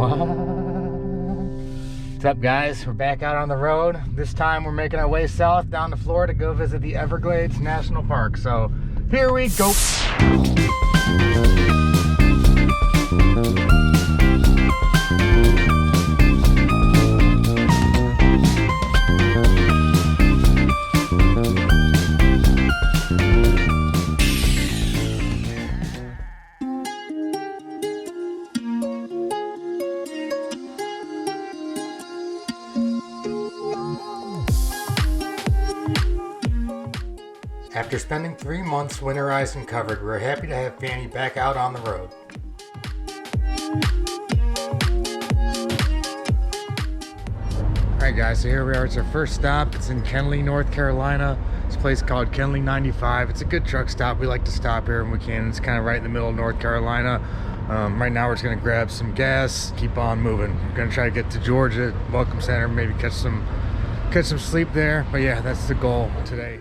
What's up, guys? We're back out on the road. This time we're making our way south down to Florida to go visit the Everglades National Park. So here we go. After spending 3 months winterized and covered, we're happy to have Fanny back out on the road. Alright guys, so here we are. It's our first stop. It's in Kenly, North Carolina. It's a place called Kenly 95. It's a good truck stop. We like to stop here when we can. It's kind of right in the middle of North Carolina. Right now we're just going to grab some gas, keep on moving. We're going to try to get to Georgia Welcome Center, maybe catch some sleep there. But yeah, that's the goal today.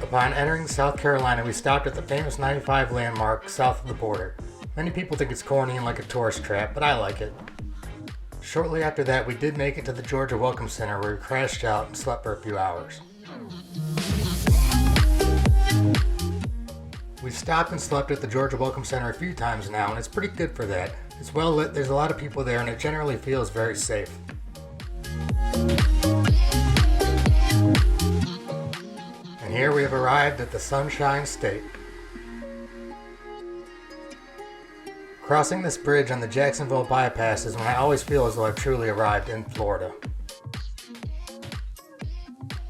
Upon entering South Carolina, we stopped at the famous 95 landmark south of the border. Many people think it's corny and like a tourist trap, but I like it. Shortly after that, we did make it to the Georgia Welcome Center, where we crashed out and slept for a few hours. We've stopped and slept at the Georgia Welcome Center a few times now, and it's pretty good for that. It's well lit, there's a lot of people there, and it generally feels very safe. Here we have arrived at the Sunshine State. Crossing this bridge on the Jacksonville bypass is when I always feel as though I've truly arrived in Florida.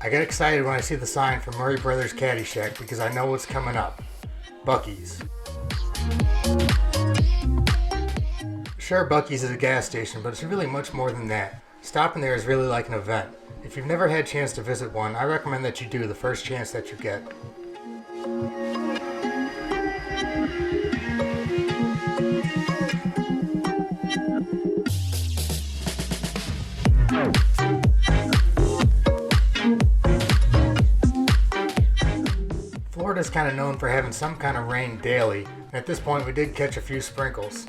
I get excited when I see the sign for Murray Brothers Caddy Shack because I know what's coming up. Buc-ee's. Sure, Buc-ee's is a gas station, but it's really much more than that. Stopping there is really like an event. If you've never had a chance to visit one, I recommend that you do the first chance that you get. Florida is kind of known for having some kind of rain daily, and at this point we did catch a few sprinkles.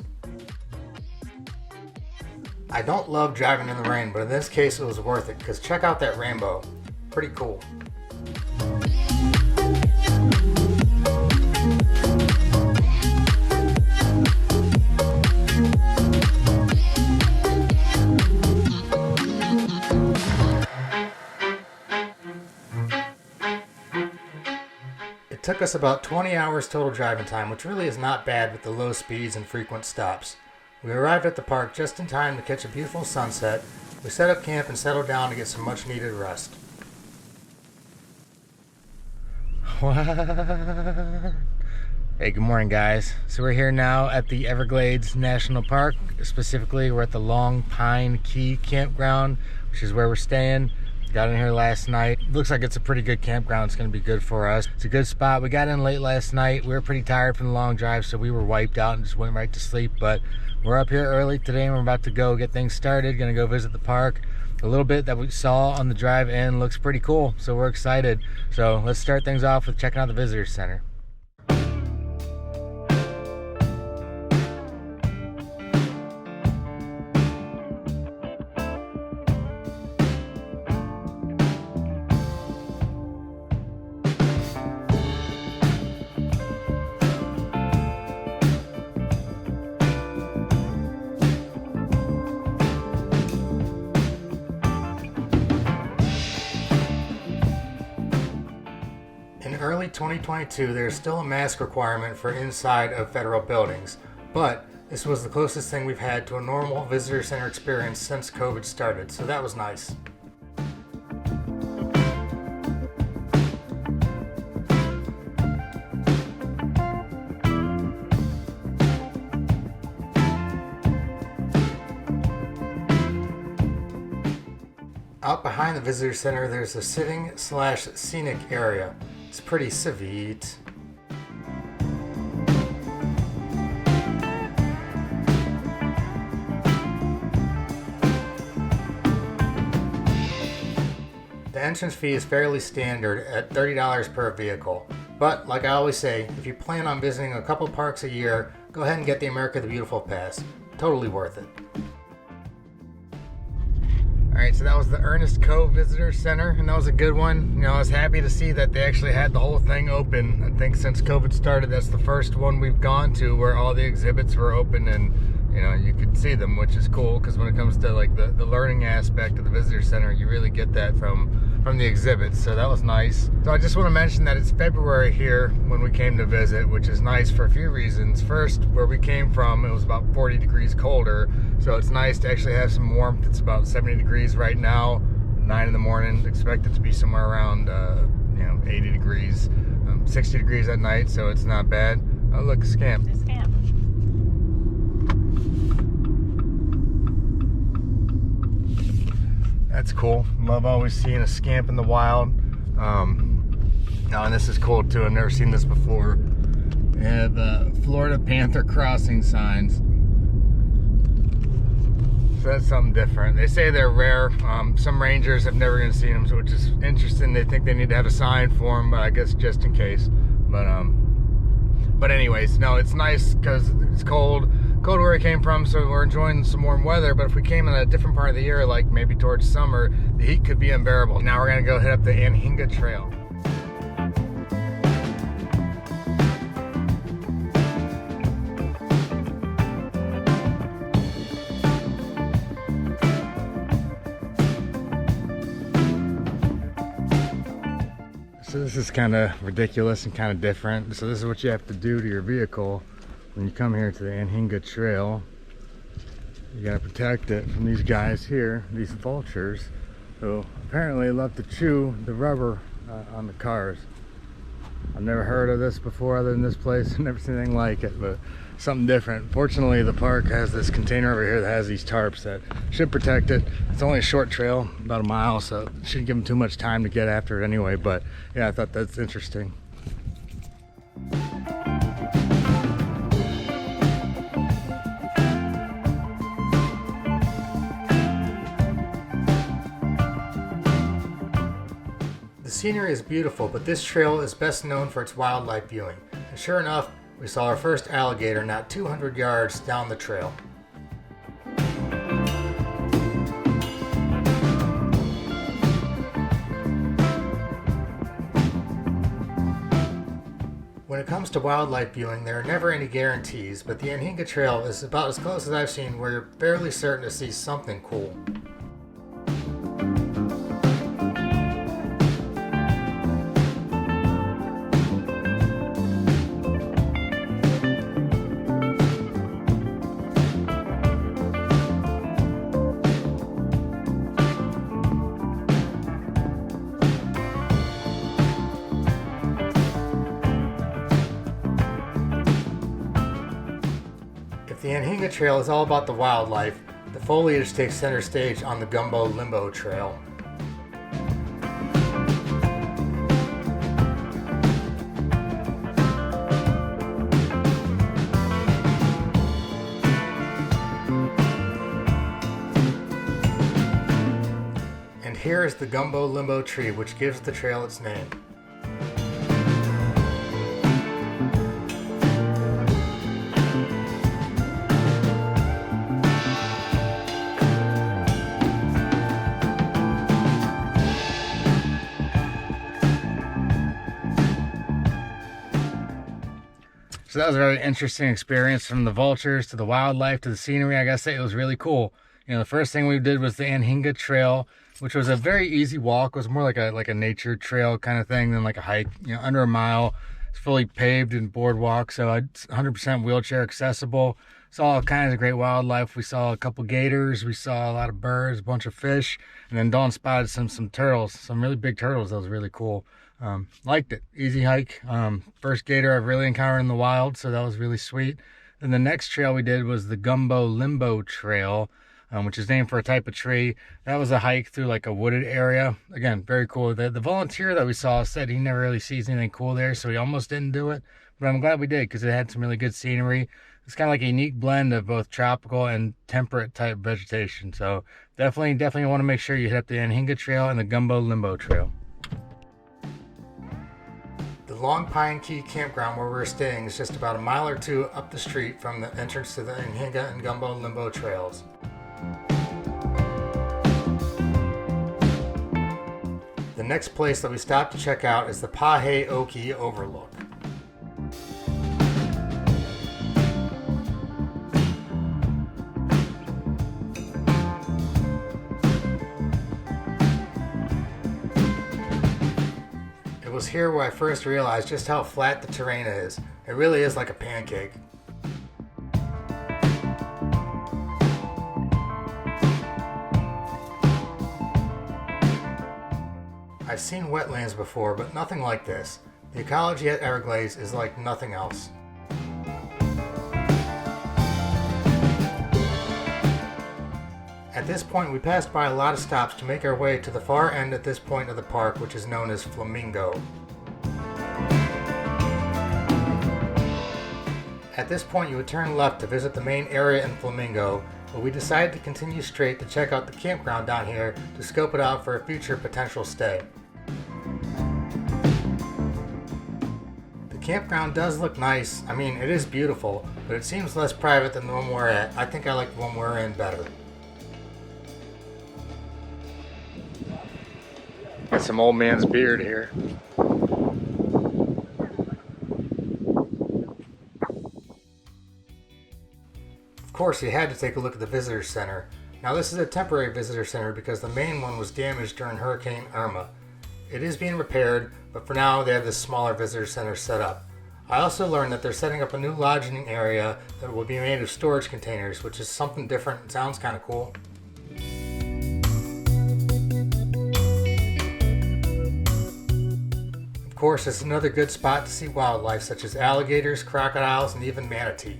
I don't love driving in the rain, but in this case it was worth it, because check out that rainbow. Pretty cool. It took us about 20 hours total driving time, which really is not bad with the low speeds and frequent stops. We arrived at the park just in time to catch a beautiful sunset. We set up camp and settled down to get some much needed rest. Hey, good morning guys. So we're here now at the Everglades National Park. Specifically, we're at the Long Pine Key Campground, which is where we're staying. Got in here last night. Looks like it's a pretty good campground. It's going to be good for us. It's a good spot. We got in late last night. We were pretty tired from the long drive, so we were wiped out and just went right to sleep. But we're up here early today and we're about to go get things started. Gonna go visit the park. A little bit that we saw on the drive in looks pretty cool, so we're excited. So let's start things off with checking out the visitor center. In early 2022, there's still a mask requirement for inside of federal buildings, but this was the closest thing we've had to a normal visitor center experience since COVID started, so that was nice. Out behind the visitor center, there's a sitting/scenic area. It's pretty sweet. entrance fee is fairly standard at $30 per vehicle. But like I always say, if you plan on visiting a couple parks a year, go ahead and get the America the Beautiful Pass. Totally worth it. Alright, so that was the Ernest Cove Visitor Center, and that was a good one. You know, I was happy to see that they actually had the whole thing open. I think since COVID started, that's the first one we've gone to where all the exhibits were open and, you know, you could see them, which is cool, because when it comes to like the learning aspect of the visitor center, you really get that from the exhibits, so that was nice. So I just want to mention that it's February here when we came to visit, which is nice for a few reasons. First, where we came from, it was about 40 degrees colder, so it's nice to actually have some warmth. It's about 70 degrees right now, 9 in the morning. Expect it to be somewhere around 80 degrees, 60 degrees at night, so it's not bad. Oh look, Scamp. The Scamp. That's cool. Love always seeing a Scamp in the wild. And this is cool too. I've never seen this before. They have Florida Panther crossing signs. So that's something different. They say they're rare. Some rangers have never even seen them, so which is interesting. They think they need to have a sign for them, but I guess just in case. But anyways, no, it's nice because it's cold where I came from, so we're enjoying some warm weather. But if we came in a different part of the year, like maybe towards summer, the heat could be unbearable. Now we're gonna go hit up the Anhinga Trail. So this is kind of ridiculous and kind of different. So this is what you have to do to your vehicle when you come here to the Anhinga Trail. You gotta protect it from these guys here, these vultures, who apparently love to chew the rubber on the cars. I've never heard of this before other than this place. I've never seen anything like it, but something different. Fortunately, the park has this container over here that has these tarps that should protect it. It's only a short trail, about a mile, so it shouldn't give them too much time to get after it anyway. But yeah, I thought that's interesting. The scenery is beautiful, but this trail is best known for its wildlife viewing. And sure enough, we saw our first alligator not 200 yards down the trail. When it comes to wildlife viewing, there are never any guarantees, but the Anhinga Trail is about as close as I've seen where you're fairly certain to see something cool. The Anhinga Trail is all about the wildlife. The foliage takes center stage on the Gumbo Limbo Trail. And here is the Gumbo Limbo tree, which gives the trail its name. So that was a very interesting experience, from the vultures to the wildlife to the scenery. I gotta say, it was really cool. You know, the first thing we did was the Anhinga Trail, which was a very easy walk. It was more like a nature trail kind of thing than like a hike. You know, under a mile. It's fully paved and boardwalk, so it's 100% wheelchair accessible. Saw all kinds of great wildlife. We saw a couple gators, we saw a lot of birds, a bunch of fish, and then Dawn spotted some turtles, some really big turtles. That was really cool. Liked it. Easy hike. First gator I've really encountered in the wild, so that was really sweet. Then the next trail we did was the Gumbo Limbo Trail, which is named for a type of tree. That was a hike through like a wooded area. Again, very cool. The volunteer that we saw said he never really sees anything cool there, so he almost didn't do it. But I'm glad we did, because it had some really good scenery. It's kind of like a unique blend of both tropical and temperate type vegetation. So definitely want to make sure you hit up the Anhinga Trail and the Gumbo Limbo Trail. The Long Pine Key Campground where we're staying is just about a mile or two up the street from the entrance to the Anhinga and Gumbo Limbo Trails. The next place that we stopped to check out is the Whaaaaaaaat Overlook. It was here where I first realized just how flat the terrain is. It really is like a pancake. I've seen wetlands before, but nothing like this. The ecology at Everglades is like nothing else. At this point, we passed by a lot of stops to make our way to the far end at this point of the park, which is known as Flamingo. At this point, you would turn left to visit the main area in Flamingo, but we decided to continue straight to check out the campground down here to scope it out for a future potential stay. The campground does look nice. I mean, it is beautiful, but it seems less private than the one we're at. I think I like the one we're in better. Got some old man's beard here. Of course, you had to take a look at the visitor center. Now this is a temporary visitor center because the main one was damaged during Hurricane Irma. It is being repaired, but for now they have this smaller visitor center set up. I also learned that they're setting up a new lodging area that will be made of storage containers, which is something different and sounds kind of cool. Of course, it's another good spot to see wildlife such as alligators, crocodiles, and even manatee.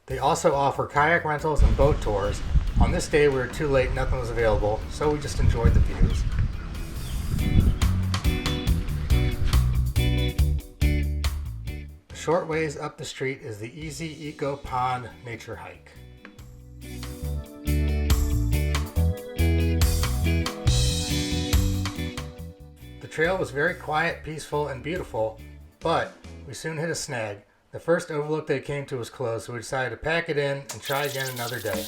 They also offer kayak rentals and boat tours. On this day we were too late, nothing was available, so we just enjoyed the views. A short ways up the street is the Easy Eco Pond Nature Hike. The trail was very quiet, peaceful, and beautiful, but we soon hit a snag. The first overlook they came to was closed, so we decided to pack it in and try again another day.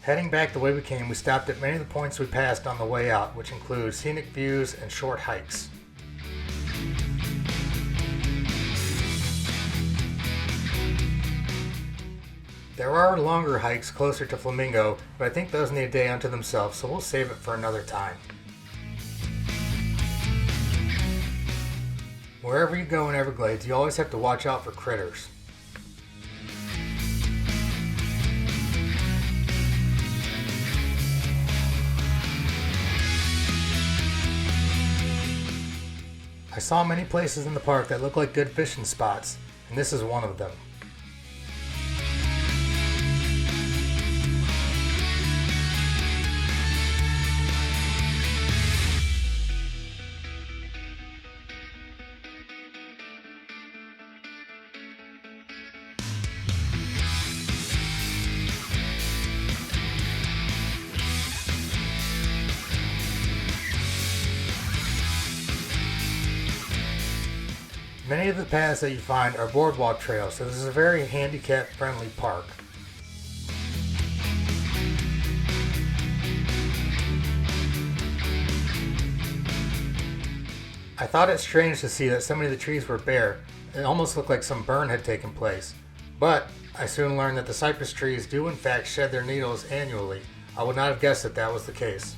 Heading back the way we came, we stopped at many of the points we passed on the way out, which include scenic views and short hikes. There are longer hikes closer to Flamingo, but I think those need a day unto themselves, so we'll save it for another time. Wherever you go in Everglades, you always have to watch out for critters. I saw many places in the park that look like good fishing spots, and this is one of them. Many of the paths that you find are boardwalk trails, so this is a very handicap-friendly park. I thought it strange to see that so many of the trees were bare. It almost looked like some burn had taken place. But I soon learned that the cypress trees do in fact shed their needles annually. I would not have guessed that that was the case.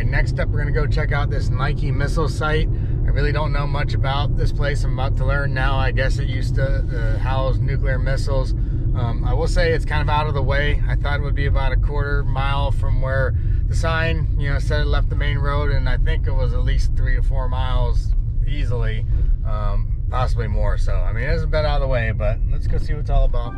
right, next up we're gonna go check out this Nike missile site. I really don't know much about this place. I'm about to learn now. I guess it used to house nuclear missiles. I will say it's kind of out of the way. I thought it would be about a quarter mile from where the sign, said it left the main road, and I think it was at least 3 to 4 miles easily, possibly more. So, I mean, it's a bit out of the way, but let's go see what it's all about.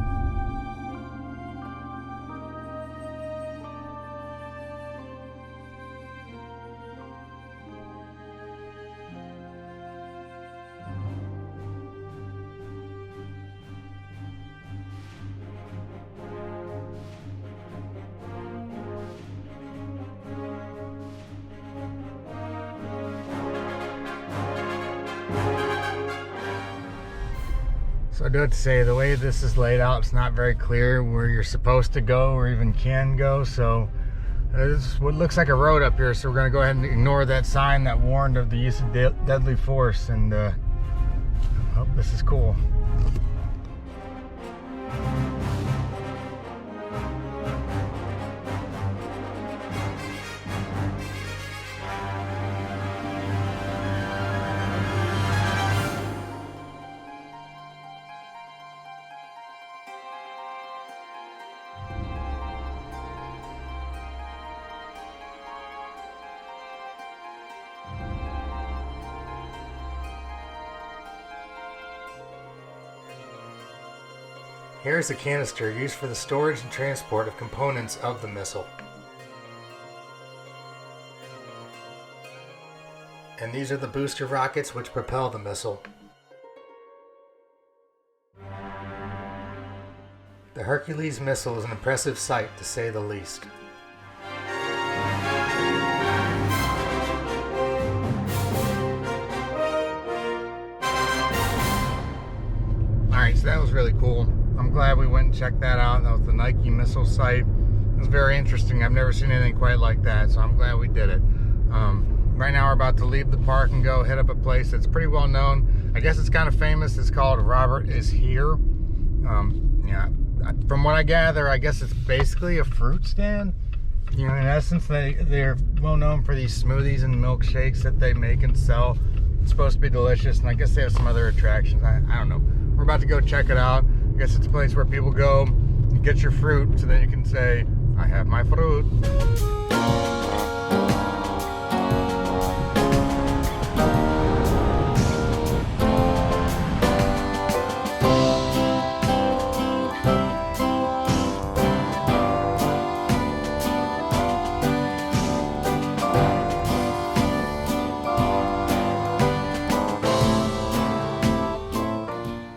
So I do have to say, the way this is laid out, it's not very clear where you're supposed to go or even can go. So this is what looks like a road up here. So we're going to go ahead and ignore that sign that warned of the use of deadly force. And oh, this is cool. Here is a canister used for the storage and transport of components of the missile. And these are the booster rockets which propel the missile. The Hercules missile is an impressive sight, to say the least. Alright, so that was really cool. I'm glad we went and checked that out. That was the Nike missile site. It was very interesting. I've never seen anything quite like that, so I'm glad we did it. Right now we're about to leave the park and go hit up a place that's pretty well known. I guess it's kind of famous. It's called Robert Is Here. Yeah, from what I gather, I guess it's basically a fruit stand. In essence, they're well known for these smoothies and milkshakes that they make and sell. It's supposed to be delicious, and I guess they have some other attractions. I don't know. We're about to go check it out. I guess it's a place where people go and get your fruit, so then you can say, I have my fruit.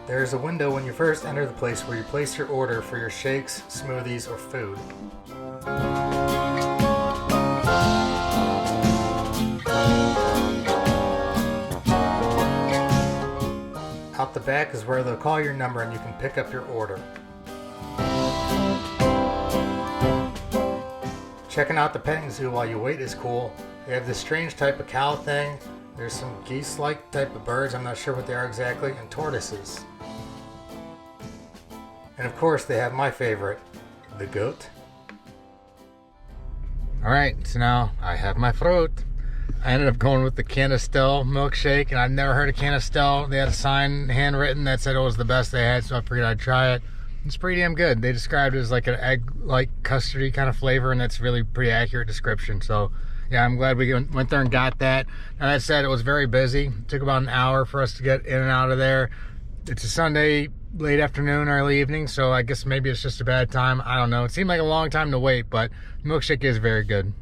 There's a window when you first enter the place where you place your order for your shakes, smoothies, or food. Out the back is where they'll call your number and you can pick up your order. Checking out the petting zoo while you wait is cool. They have this strange type of cow thing. There's some geese-like type of birds, I'm not sure what they are exactly, and tortoises. And of course, they have my favorite, the goat. Alright, so now I have my fruit. I ended up going with the Canistel milkshake, and I've never heard of Canistel. They had a sign handwritten that said it was the best they had, so I figured I'd try it. It's pretty damn good. They described it as like an egg-like custardy kind of flavor, and that's really pretty accurate description. So yeah, I'm glad we went there and got that. Now that said, it was very busy. It took about an hour for us to get in and out of there. It's a Sunday, late afternoon, early evening, so I guess maybe it's just a bad time. I don't know. It seemed like a long time to wait, but the milkshake is very good.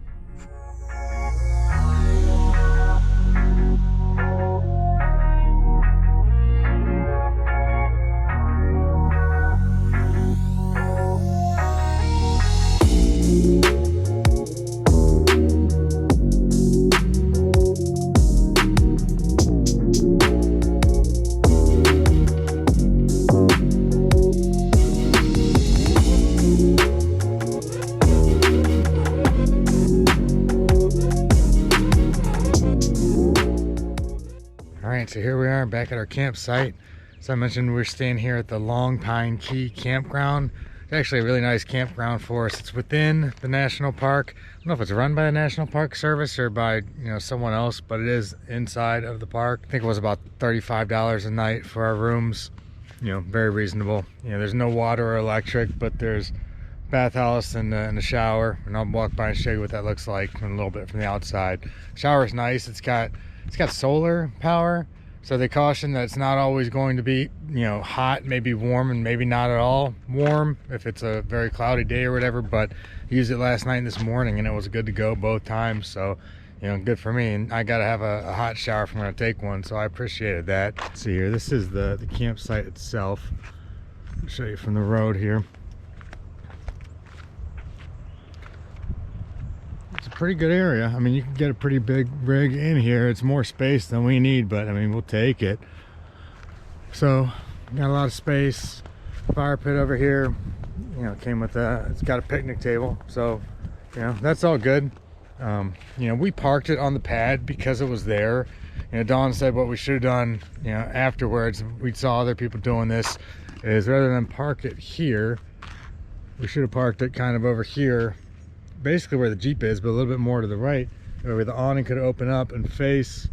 So here we are back at our campsite. So I mentioned we're staying here at the Long Pine Key Campground. It's actually a really nice campground for us. It's within the national park. I don't know if it's run by the National Park Service or by, someone else, but it is inside of the park. I think it was about $35 a night for our rooms. Very reasonable. There's no water or electric, but there's bathhouse and a shower, and I'll walk by and show you what that looks like a little bit from the outside. Shower is nice. It's got solar power, so they caution that it's not always going to be hot, maybe warm, and maybe not at all warm if it's a very cloudy day or whatever. But I used it last night and this morning, and it was good to go both times. So good for me. And I gotta have a hot shower if I'm gonna take one, so I appreciated that. Let's see here, this is the campsite itself. I'll show you from the road here. It's a pretty good area. I mean, you can get a pretty big rig in here. It's more space than we need, but I mean, we'll take it. So got a lot of space. Fire pit over here, came with it's got a picnic table, so that's all good. We parked it on the pad because it was there. Dawn said what we should have done afterwards, we saw other people doing this, is rather than park it here, we should have parked it kind of over here, basically where the Jeep is, but a little bit more to the right, where the awning could open up and face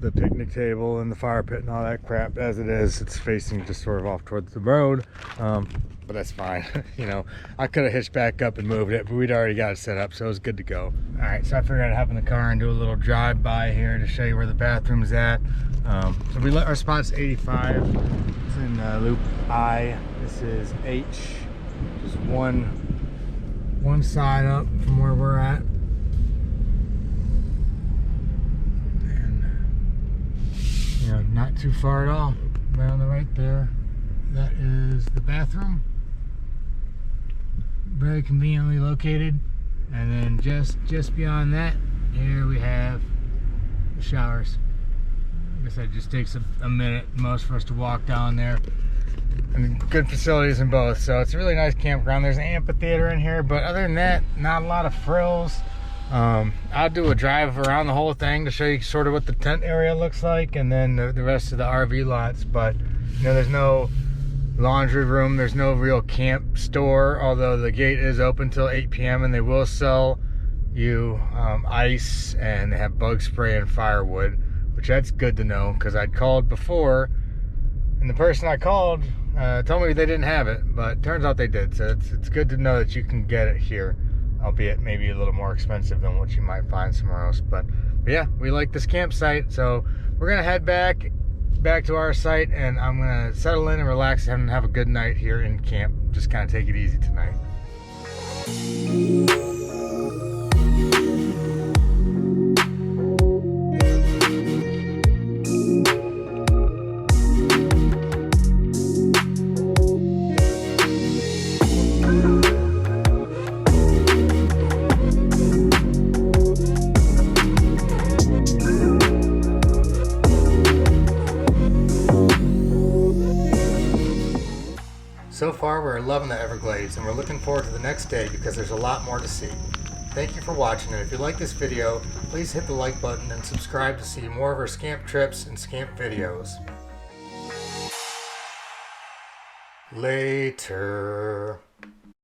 the picnic table and the fire pit and all that crap. As it is, it's facing just sort of off towards the road, but that's fine. I could have hitched back up and moved it, but we'd already got it set up, so it was good to go. All right, so I figured I'd hop in the car and do a little drive by here to show you where the bathroom's at. So we let our spot's 85. It's in loop I. This is H. Just one side up from where we're at. And not too far at all. Right on the right there. That is the bathroom. Very conveniently located. And then just beyond that, here we have the showers. I guess that just takes a minute most for us to walk down there. And good facilities in both, so it's a really nice campground. There's an amphitheater in here, but other than that, not a lot of frills. I'll do a drive around the whole thing to show you sort of what the tent area looks like, and then the rest of the RV lots. But there's no laundry room, there's no real camp store, although the gate is open till 8 p.m. and they will sell you ice, and they have bug spray and firewood, which that's good to know, because I'd called before and the person I called told me they didn't have it, but turns out they did. So it's good to know that you can get it here, albeit maybe a little more expensive than what you might find somewhere else. But yeah, we like this campsite, so we're gonna head back to our site, and I'm gonna settle in and relax and have a good night here in camp. Just kind of take it easy tonight. So far, we're loving the Everglades, and we're looking forward to the next day because there's a lot more to see. Thank you for watching, and if you like this video, please hit the like button and subscribe to see more of our scamp trips and scamp videos. Later.